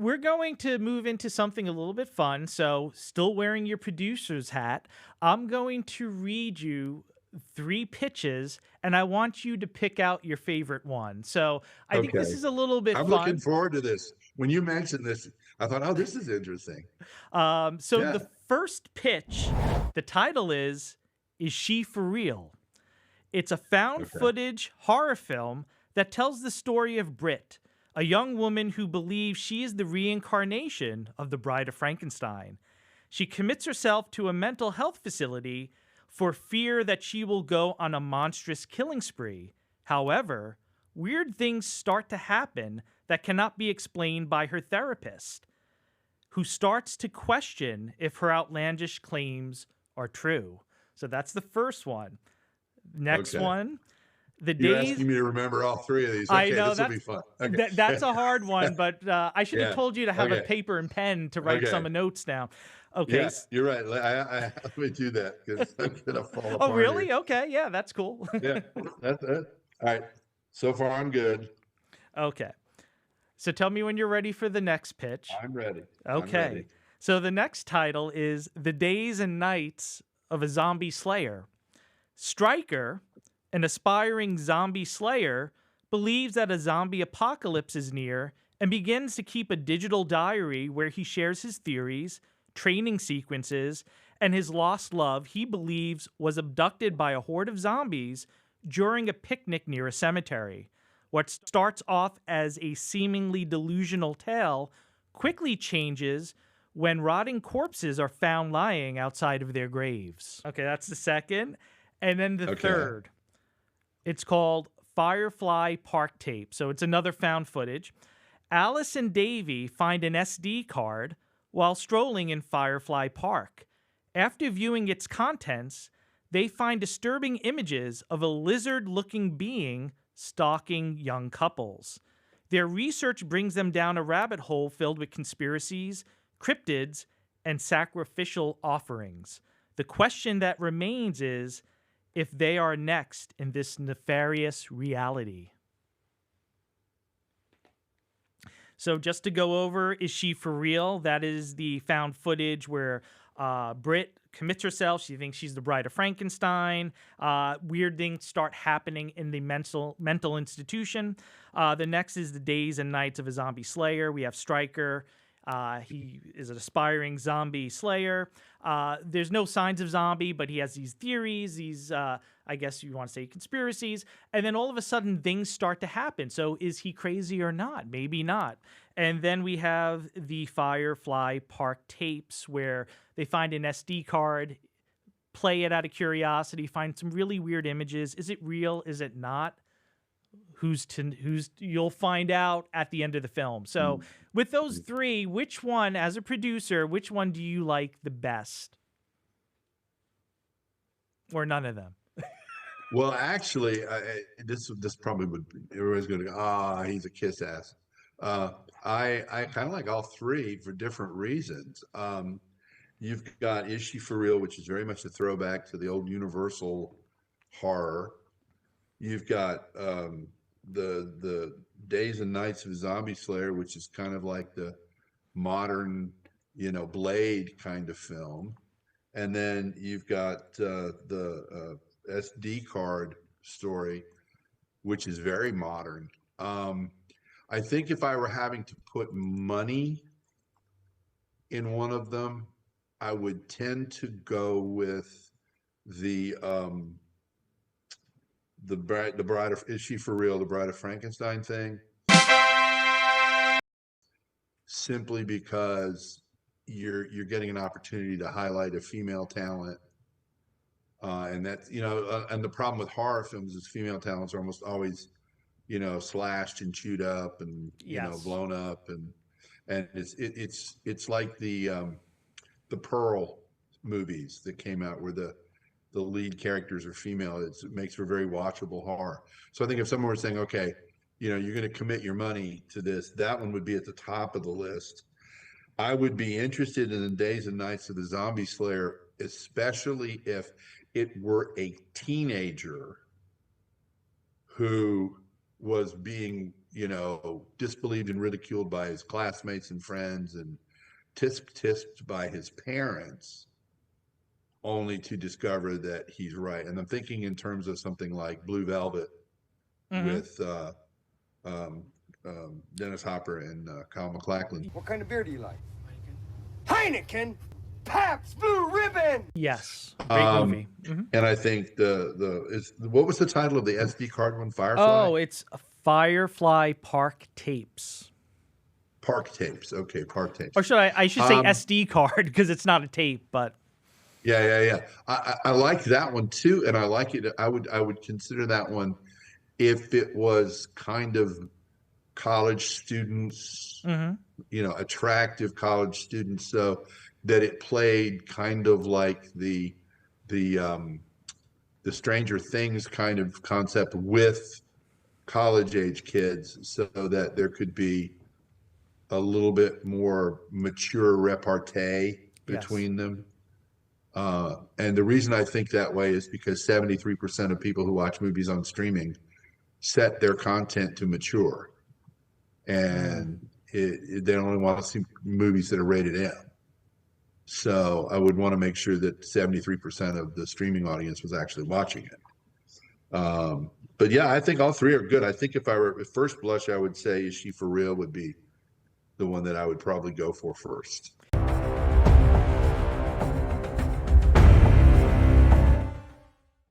we're going to move into something a little bit fun. So, still wearing your producer's hat, I'm going to read you three pitches and I want you to pick out your favorite one. So, I think this Okay. is a little bit I'm looking fun. forward to this. When you mentioned this, I thought, oh, this is interesting. So, Yeah. the first pitch, the title Is She For Real? It's a found Okay. footage horror film that tells the story of Britt, a young woman who believes she is the reincarnation of the Bride of Frankenstein. She commits herself to a mental health facility for fear that she will go on a monstrous killing spree. However, weird things start to happen that cannot be explained by her therapist, who starts to question if her outlandish claims are true. So that's the first one. Next Okay. one, the You're days. asking me to remember all three of these. I Okay, know this will be fun. Okay. that's a hard one, but I should have Yeah. told you to have a Okay. paper and pen to write Okay. some notes down. Okay. Yeah, you're right. Let me do that because I'm gonna fall Oh, apart really? here. Okay. Yeah, that's cool. Yeah, that's it. All right. So far, I'm good. Okay. So tell me when you're ready for the next pitch. I'm ready. I'm ready. Okay. So the next title is The Days and Nights of a Zombie Slayer. Stryker, an aspiring zombie slayer, believes that a zombie apocalypse is near and begins to keep a digital diary where he shares his theories, training sequences, and his lost love he believes was abducted by a horde of zombies during a picnic near a cemetery. What starts off as a seemingly delusional tale quickly changes when rotting corpses are found lying outside of their graves. Okay, that's the second. And then the Okay. third, it's called Firefly Park Tape. So it's another found footage. Alice and Davy find an SD card while strolling in Firefly Park. After viewing its contents, they find disturbing images of a lizard looking being stalking young couples. Their research brings them down a rabbit hole filled with conspiracies, cryptids, and sacrificial offerings. The question that remains is if they are next in this nefarious reality. So just to go over, Is She For Real? That is the found footage where Britt commits herself. She thinks she's the Bride of Frankenstein. Weird things start happening in the mental institution. The next is The Days and Nights of a Zombie Slayer. We have Stryker. He is an aspiring zombie slayer. There's no signs of zombie, but he has these theories, these, I guess you want to say conspiracies. And then all of a sudden things start to happen. So is he crazy or not? Maybe not. And then we have the Firefly Park tapes where they find an SD card, play it out of curiosity, find some really weird images. Is it real? Is it not? You'll find out at the end of the film. So with those three, which one, as a producer, which one do you like the best? Or none of them? Well, actually, this probably would be, everybody's going to go, ah, he's a kiss ass. I kind of like all three for different reasons. You've got Is She For Real, which is very much a throwback to the old Universal horror. You've got the Days and Nights of Zombie Slayer, which is kind of like the modern, Blade kind of film. And then you've got the SD card story, which is very modern. I think if I were having to put money in one of them, I would tend to go with the bride of Is She For Real? The Bride of Frankenstein thing, simply because you're getting an opportunity to highlight a female talent. And that's, and the problem with horror films is female talents are almost always, slashed and chewed up and, Yes. blown up. And it's like the Pearl movies that came out where the lead characters are female. It makes for very watchable horror. So I think if someone were saying, okay, you're going to commit your money to this, that one would be at the top of the list. I would be interested in the Days and Nights of the Zombie Slayer, especially if it were a teenager who was being disbelieved and ridiculed by his classmates and friends and tisk by his parents, only to discover that he's right. And I'm thinking in terms of something like Blue Velvet Mm-hmm. with um, Dennis Hopper and Kyle MacLachlan. What kind of beer do you like? Heineken, Pabst Blue Ribbon. Yes, great movie. Mm-hmm. And I think what was the title of the SD card one? Firefly? Oh, it's Firefly Park Tapes. Park Tapes. Okay, Park Tapes. Or I should say SD card because it's not a tape, but yeah. I like that one too, and I like it. I would consider that one if it was kind of college students, attractive college students, so that it played kind of like the Stranger Things kind of concept with college age kids, so that there could be a little bit more mature repartee between them. And the reason I think that way is because 73% of people who watch movies on streaming set their content to mature, and they only want to see movies that are rated M. So I would want to make sure that 73% of the streaming audience was actually watching it. But yeah, I think all three are good. I think if I were at first blush, I would say Is She For Real would be the one that I would probably go for first.